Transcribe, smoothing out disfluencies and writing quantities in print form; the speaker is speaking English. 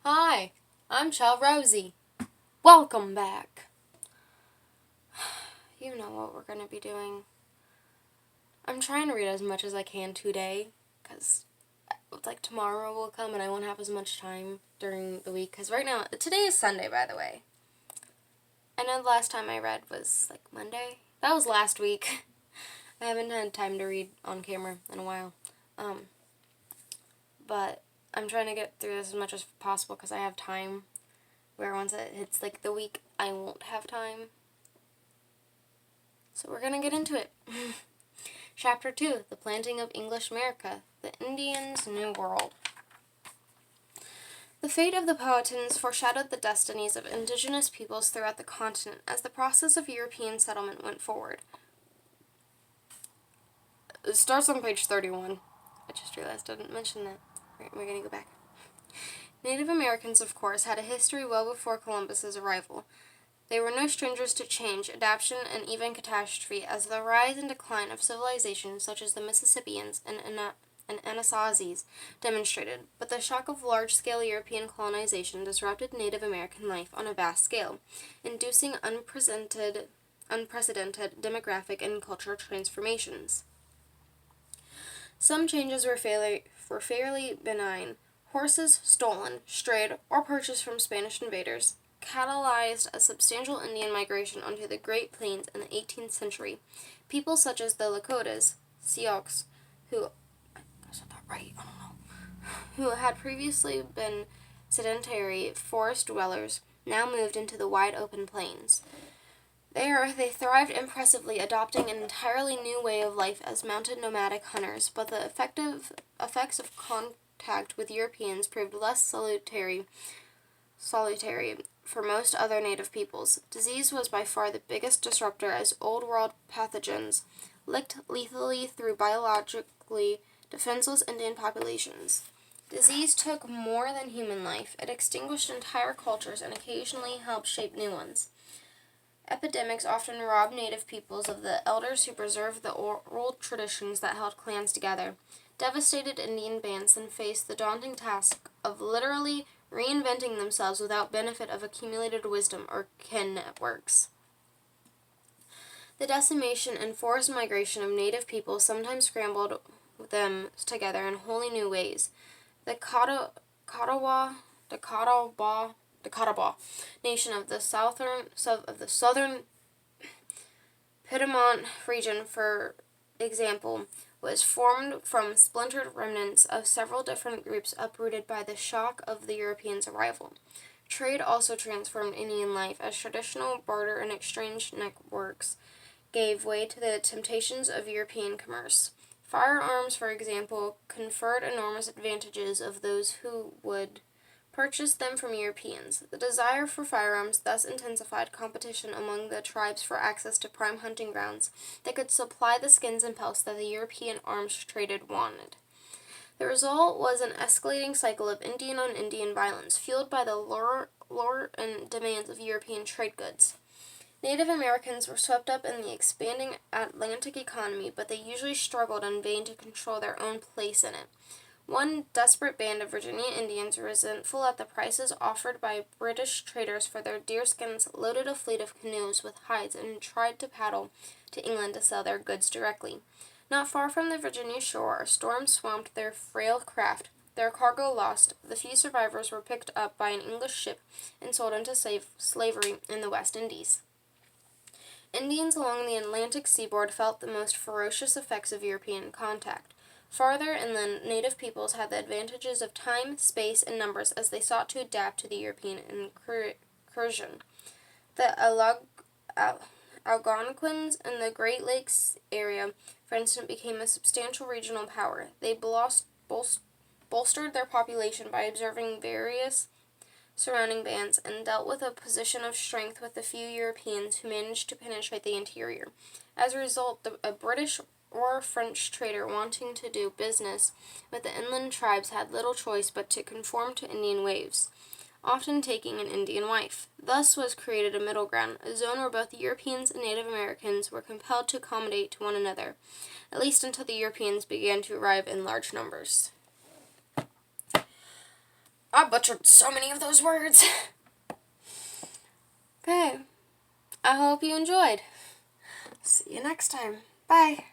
Hi, I'm Chell Rosie. Welcome back. You know what we're going to be doing. I'm trying to read as much as I can today, because tomorrow will come and I won't have as much time during the week, because right now, today is Sunday, by the way. I know the last time I read was Monday. That was last week. I haven't had time to read on camera in a while. But I'm trying to get through this as much as possible because I have time, where once it hits the week, I won't have time. So we're going to get into it. Chapter 2, The Planting of English America, the Indians' New World. The fate of the Powhatans foreshadowed the destinies of indigenous peoples throughout the continent as the process of European settlement went forward. It starts on page 31. I just realized I didn't mention that. Alright, we're going to go back. Native Americans, of course, had a history well before Columbus's arrival. They were no strangers to change, adaptation, and even catastrophe, as the rise and decline of civilizations such as the Mississippians and Anasazis demonstrated, but the shock of large-scale European colonization disrupted Native American life on a vast scale, inducing unprecedented demographic and cultural transformations. Some changes were fairly benign. Horses stolen, strayed, or purchased from Spanish invaders catalyzed a substantial Indian migration onto the Great Plains in the 18th century. People such as the Lakotas, Sioux, who had previously been sedentary forest dwellers, now moved into the wide open plains. There, they thrived impressively, adopting an entirely new way of life as mounted nomadic hunters, but the effects of contact with Europeans proved less salutary for most other native peoples. Disease was by far the biggest disruptor, as Old World pathogens licked lethally through biologically defenseless Indian populations. Disease took more than human life. It extinguished entire cultures and occasionally helped shape new ones. Epidemics often robbed native peoples of the elders who preserved the old traditions that held clans together. Devastated Indian bands then faced the daunting task of literally reinventing themselves without benefit of accumulated wisdom or kin networks. The decimation and forced migration of native peoples sometimes scrambled them together in wholly new ways. The Catawba nation of the southern Piedmont region, for example, was formed from splintered remnants of several different groups uprooted by the shock of the Europeans' arrival. Trade also transformed Indian life, as traditional barter and exchange networks gave way to the temptations of European commerce. Firearms, for example, conferred enormous advantages of those who would purchase them from Europeans. The desire for firearms thus intensified competition among the tribes for access to prime hunting grounds that could supply the skins and pelts that the European arms traders wanted. The result was an escalating cycle of Indian-on-Indian violence, fueled by the lure and demands of European trade goods. Native Americans were swept up in the expanding Atlantic economy, but they usually struggled in vain to control their own place in it. One desperate band of Virginia Indians, resentful at the prices offered by British traders for their deerskins, loaded a fleet of canoes with hides and tried to paddle to England to sell their goods directly. Not far from the Virginia shore, a storm swamped their frail craft. Their cargo lost, the few survivors were picked up by an English ship and sold into slavery in the West Indies. Indians along the Atlantic seaboard felt the most ferocious effects of European contact. Farther inland, native peoples had the advantages of time, space, and numbers as they sought to adapt to the European incursion. The Algonquins in the Great Lakes area, for instance, became a substantial regional power. They bolstered their population by observing various surrounding bands and dealt with a position of strength with the few Europeans who managed to penetrate the interior. As a result, a British or French trader wanting to do business with the inland tribes had little choice but to conform to Indian ways, often taking an Indian wife. Thus was created a middle ground, a zone where both Europeans and Native Americans were compelled to accommodate to one another, at least until the Europeans began to arrive in large numbers. I butchered so many of those words. Okay, I hope you enjoyed. See you next time. Bye.